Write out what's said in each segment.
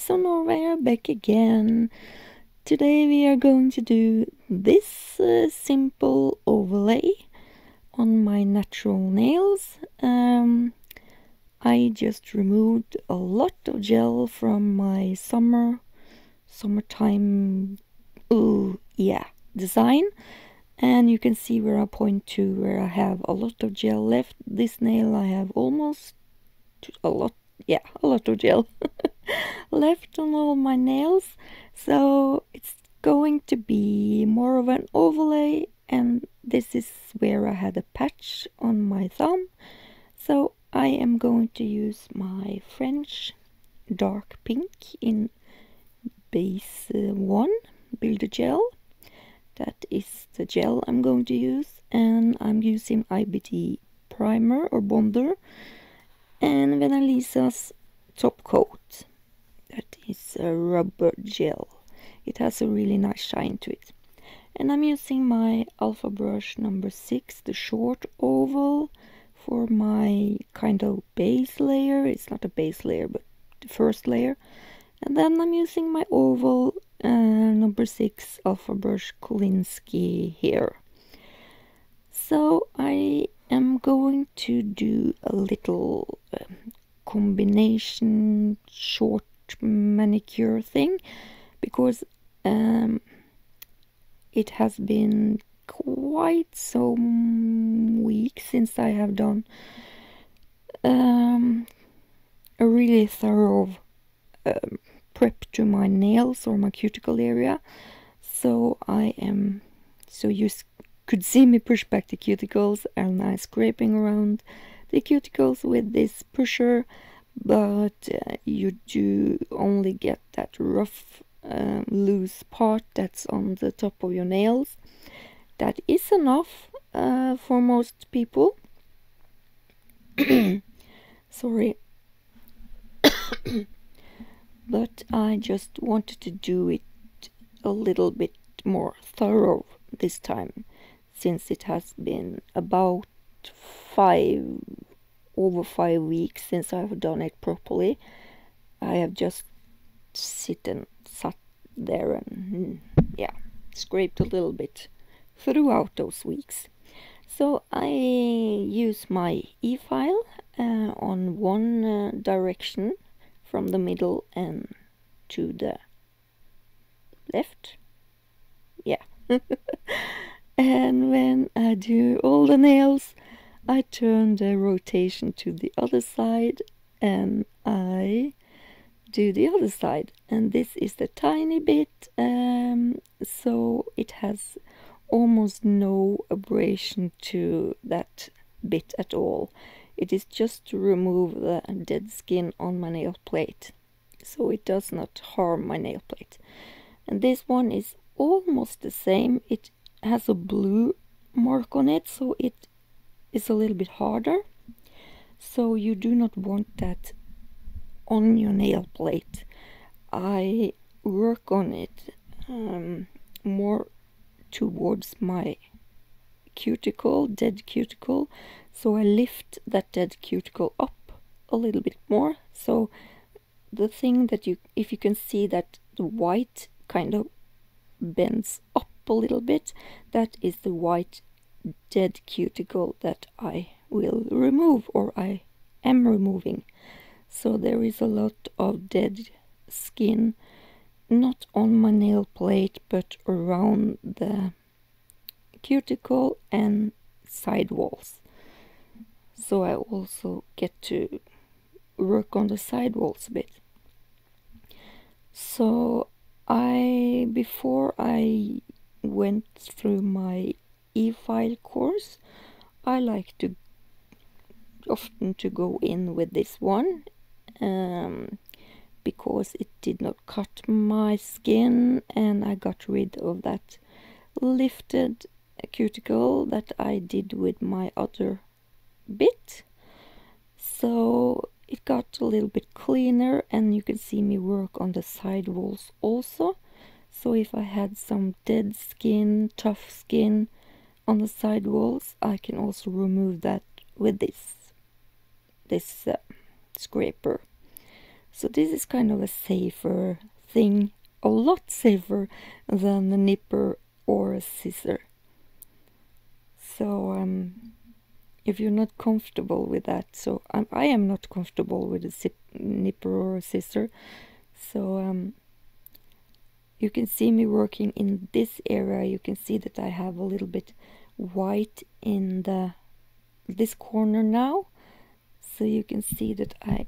Nails of Norway are back again. Today we are going to do this simple overlay on my natural nails. I just removed a lot of gel from my summertime design, and you can see where I point to where I have a lot of gel left. This nail I have almost a lot of gel left on all my nails, so it's going to be more of an overlay, and this is where I had a patch on my thumb, so I am going to use my French dark pink in base 1 builder gel. That is the gel I'm going to use, and I'm using IBT primer or bonder and Venalisa's Topcoat. That is a rubber gel. It has a really nice shine to it. And I'm using my alpha brush number 6, the short oval, for my kind of base layer. It's not a base layer, but the first layer. And then I'm using my oval number 6 alpha brush Kolinsky here. So I am going to do a little combination short manicure thing, because it has been quite some weeks since I have done a really thorough prep to my nails or my cuticle area. So you could see me push back the cuticles, and I'm scraping around the cuticles with this pusher, but you do only get that rough loose part that's on the top of your nails. That is enough for most people. Sorry. But I just wanted to do it a little bit more thorough this time, since it has been about over 5 weeks since I've done it properly. I have just sat there and scraped a little bit throughout those weeks. So I use my e-file on one direction from the middle and to the left. And when I do all the nails, I turn the rotation to the other side and I do the other side. And this is the tiny bit, so it has almost no abrasion to that bit at all. It is just to remove the dead skin on my nail plate, so it does not harm my nail plate. And this one is almost the same. It has a blue mark on it, so it is a little bit harder. So you do not want that on your nail plate. I work on it more towards my cuticle, dead cuticle, so I lift that dead cuticle up a little bit more. So the thing that if you can see that the white kind of bends up a little bit, that is the white dead cuticle that I will remove, or I am removing. So there is a lot of dead skin, not on my nail plate, but around the cuticle and side walls. So I also get to work on the side walls a bit. So before I went through my e-file course, I like to often to go in with this one, because it did not cut my skin, and I got rid of that lifted cuticle that I did with my other bit. So it got a little bit cleaner, and you can see me work on the side walls also. So if I had some dead skin, tough skin on the side walls, I can also remove that with this scraper. So this is kind of a safer thing, a lot safer than a nipper or a scissor. So if you're not comfortable with that, so I am not comfortable with a nipper or a scissor, so you can see me working in this area. You can see that I have a little bit white in this corner now, so you can see that I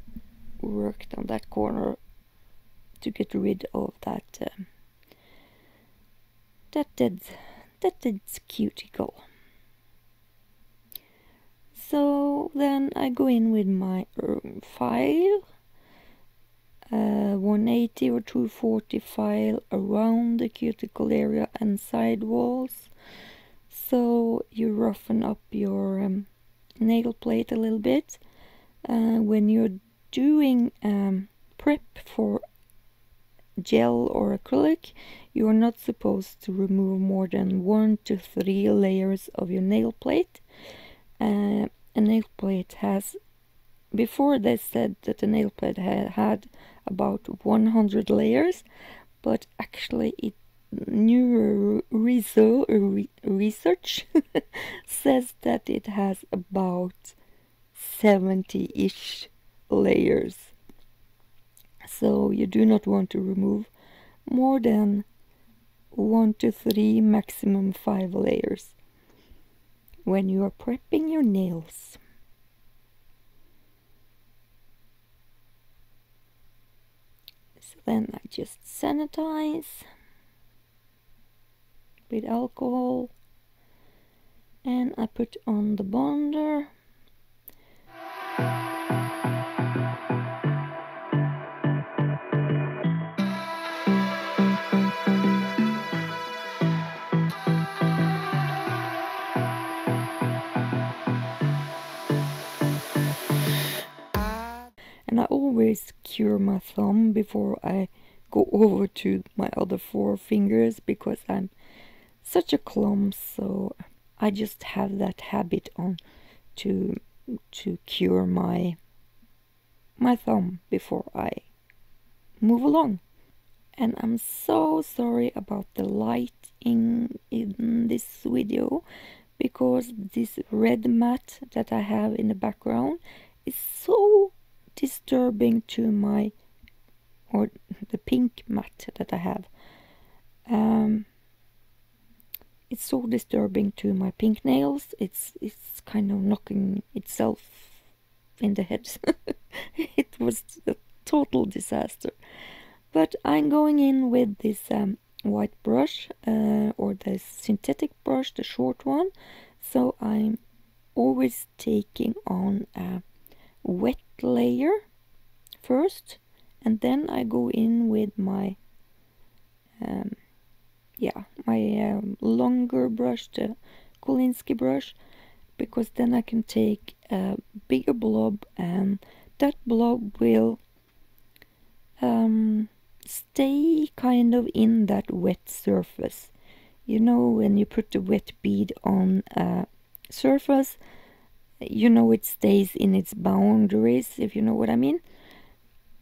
worked on that corner to get rid of that dead cuticle. So then I go in with my file, 180 or 240 file around the cuticle area and side walls. So you roughen up your nail plate a little bit. When you're doing prep for gel or acrylic, you are not supposed to remove more than 1 to 3 layers of your nail plate. A nail plate has, before they said that a nail plate had about 100 layers, but actually new research says that it has about 70-ish layers. So you do not want to remove more than 1 to 3, maximum 5 layers when you are prepping your nails. So then I just sanitize with alcohol and I put on the bonder. And I always cure my thumb before I go over to my other 4 fingers, because I'm such a clump, so I just have that habit on to cure my thumb before I move along. And I'm so sorry about the lighting in this video, because this red mat that I have in the background is so disturbing to my, or the pink mat that I have. It's so disturbing to my pink nails. It's kind of knocking itself in the head. It was a total disaster. But I'm going in with this white brush, or the synthetic brush, the short one. So I'm always taking on a wet layer first, and then I go in with my longer brush, the Kolinsky brush, because then I can take a bigger blob, and that blob will stay kind of in that wet surface. You know, when you put the wet bead on a surface, you know, it stays in its boundaries, if you know what I mean.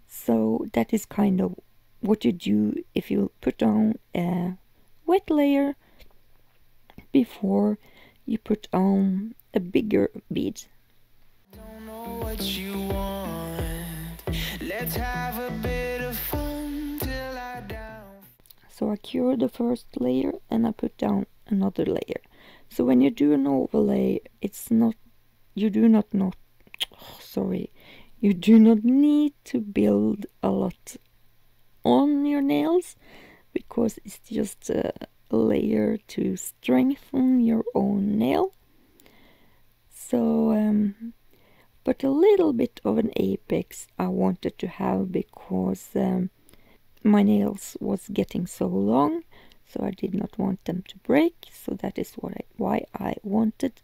So that is kind of what you do if you put on a wet layer before you put on a bigger bead. Don't know what you want. Let's have a bit of fun till I down. So I cure the first layer and I put down another layer. So when you do an overlay, it's not, you do not need to build a lot on your nails, because it's just a layer to strengthen your own nail. So but a little bit of an apex I wanted to have, because my nails was getting so long, so I did not want them to break. So that is why I wanted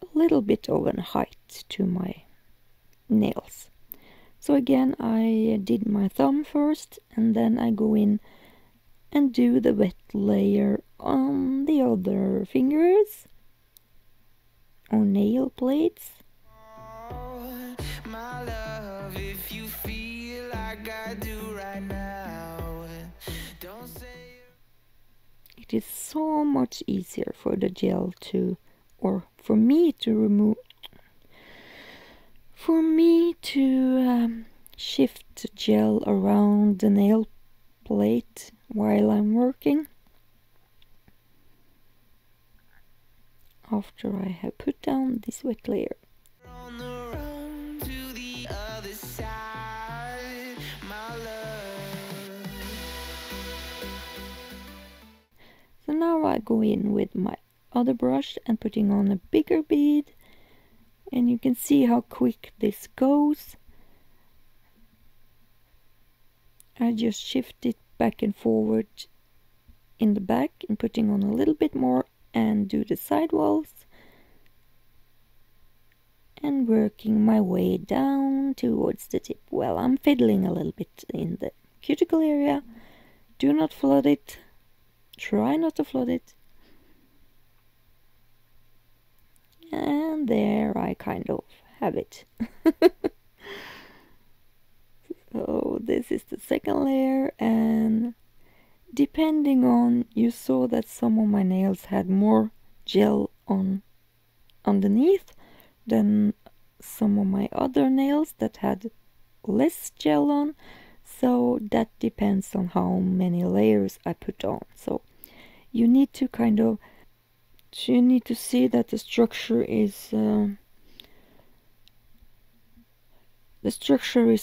a little bit of a height to my nails. So again, I did my thumb first, and then I go in and do the wet layer on the other fingers or nail plates. My love, if you feel like it is so much easier for the gel to, or for me to remove, shift the gel around the nail plate while I'm working. After I have put down this wet layer. On the run to the other side, my love. So now I go in with my other brush and putting on a bigger bead, and you can see how quick this goes. I just shift it back and forward in the back and putting on a little bit more and do the sidewalls and working my way down towards the tip. Well, I'm fiddling a little bit in the cuticle area. Do not flood it. Try not to flood it. And there I kind of have it. So this is the second layer, and depending on, you saw that some of my nails had more gel on underneath than some of my other nails that had less gel on. So that depends on how many layers I put on. So you need to kind of, you need to see that the structure is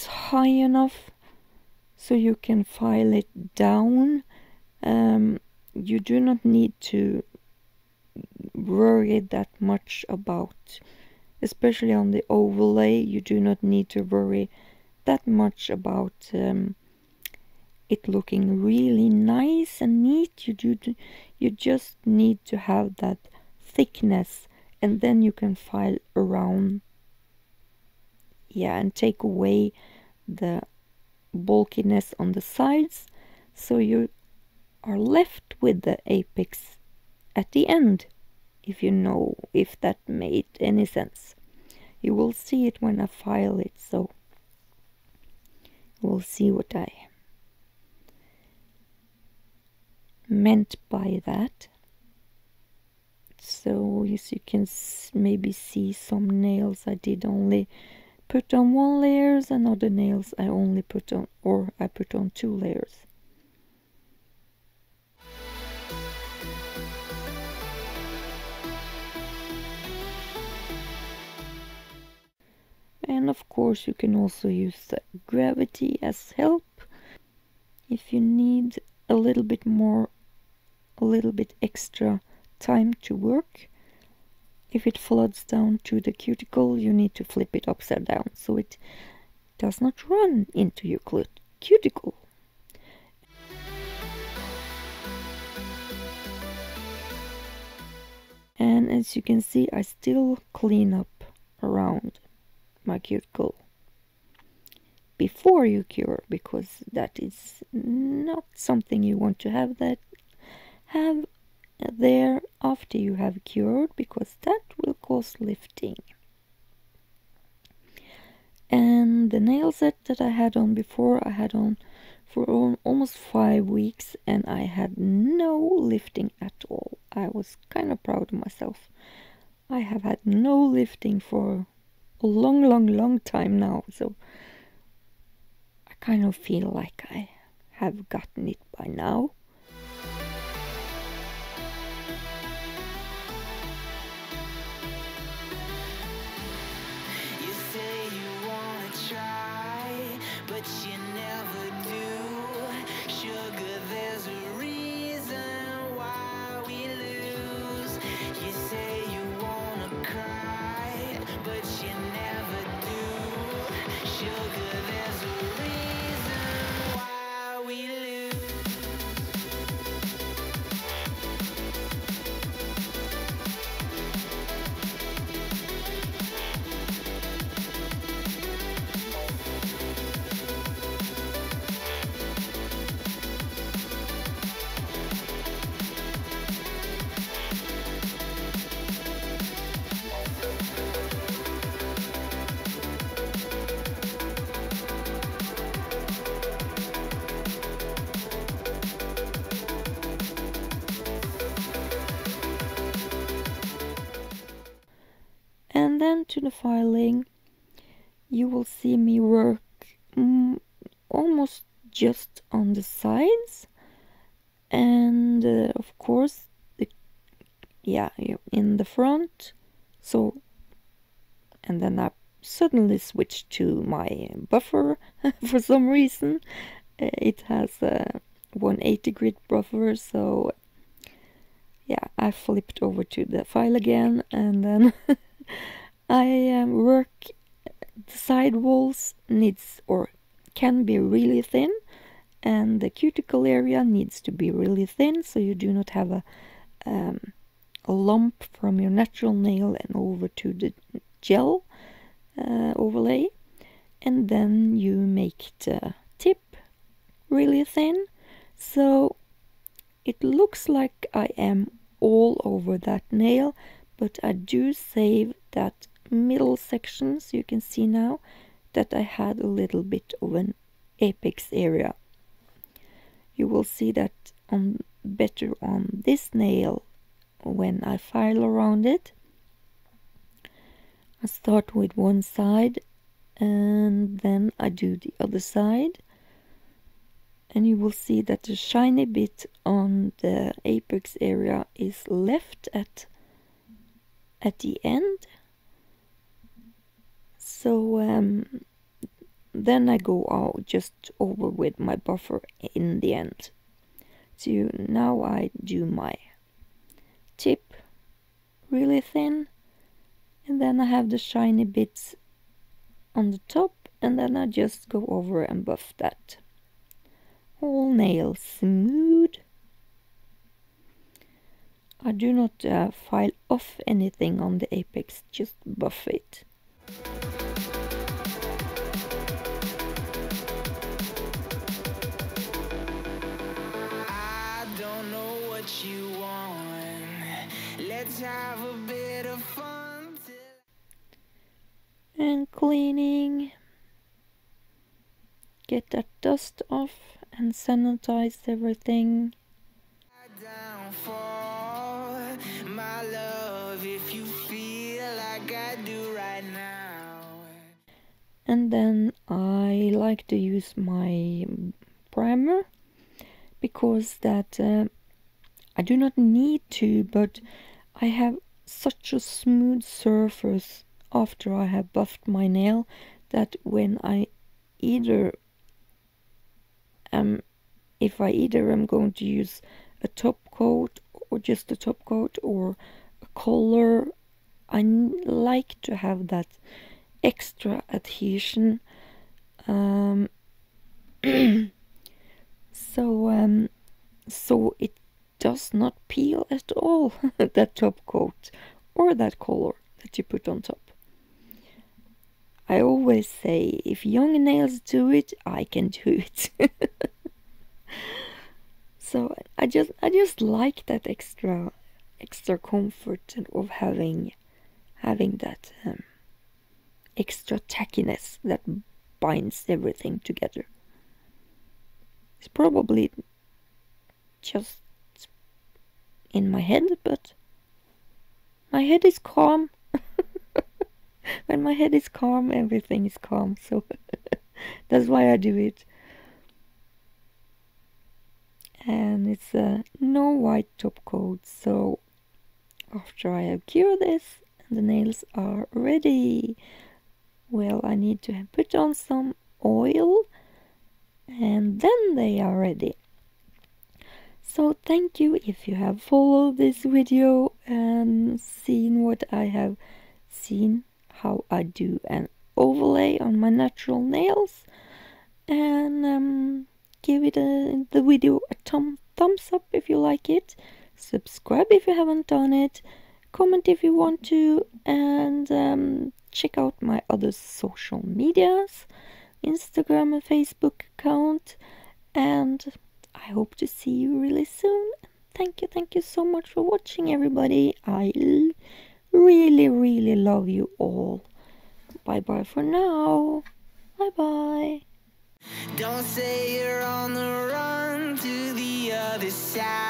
high enough so you can file it down. You do not need to worry that much about, especially on the overlay, you do not need to worry that much about it looking really nice and neat. You just need to have that thickness, and then you can file around, yeah, and take away the bulkiness on the sides, so you are left with the apex at the end, if you know, if that made any sense. You will see it when I file it, so we'll see what I meant by that. So as you can maybe see, some nails I did only put on one layers, and other nails I only put on, or I put on 2 layers. And of course you can also use the gravity as help if you need a little bit more, a little bit extra time to work. If it floods down to the cuticle, you need to flip it upside down so it does not run into your cuticle. And as you can see, I still clean up around my cuticle before you cure, because that is not something you want to have there after you have cured, because that will cause lifting. And the nail set that I had on before, I had on for almost 5 weeks, and I had no lifting at all. I was kind of proud of myself. I have had no lifting for a long time now, so I kind of feel like I have gotten it by now. You say you wanna try, but you never do. Sugar, there's a reason why we lose. You say you wanna cry, but you never do. Sugar, there's a reason why we lose. And then to the filing, you will see me work almost just on the sides, and of course in the front. So, and then I suddenly switched to my buffer for some reason. It has a 180 grit buffer, so yeah, I flipped over to the file again, and then I work. The side walls needs or can be really thin, and the cuticle area needs to be really thin, so you do not have a lump from your natural nail and over to the gel overlay. And then you make the tip really thin, so it looks like I am all over that nail, but I do save that middle section, so you can see now that I had a little bit of an apex area. You will see that better on this nail when I file around it. I start with one side and then I do the other side, and you will see that the shiny bit on the apex area is left at the end. So then I go out just over with my buffer in the end. So now I do my tip really thin, and then I have the shiny bits on the top, and then I just go over and buff that. All nail smooth. I do not file off anything on the apex, just buff it. I don't know what you want. Let's have a bit of fun. And cleaning. Get that dust off and sanitize everything. Downfall, my love, if you feel like I do right now. And then I like to use my primer, because that I do not need to, but I have such a smooth surface after I have buffed my nail that when I either if I either am going to use a top coat or just a top coat or a color, I like to have that extra adhesion. So it does not peel at all, that top coat or that color that you put on top. I always say, if young nails do it, I can do it. So I just like that extra comfort of having that extra tackiness that binds everything together. It's probably just in my head, but my head is calm. When my head is calm, everything is calm, so that's why I do it. And it's no white top coat, so after I have cured this and the nails are ready, well, I need to put on some oil and then they are ready. So thank you if you have followed this video and seen what I have seen, how I do an overlay on my natural nails, and give it the video a thumbs up if you like it, subscribe if you haven't done it, comment if you want to, and check out my other social medias, Instagram and Facebook account, and I hope to see you really soon. Thank you so much for watching, everybody. I really love you all. Bye bye for now. Bye bye. Don't say you're on the run to the other side.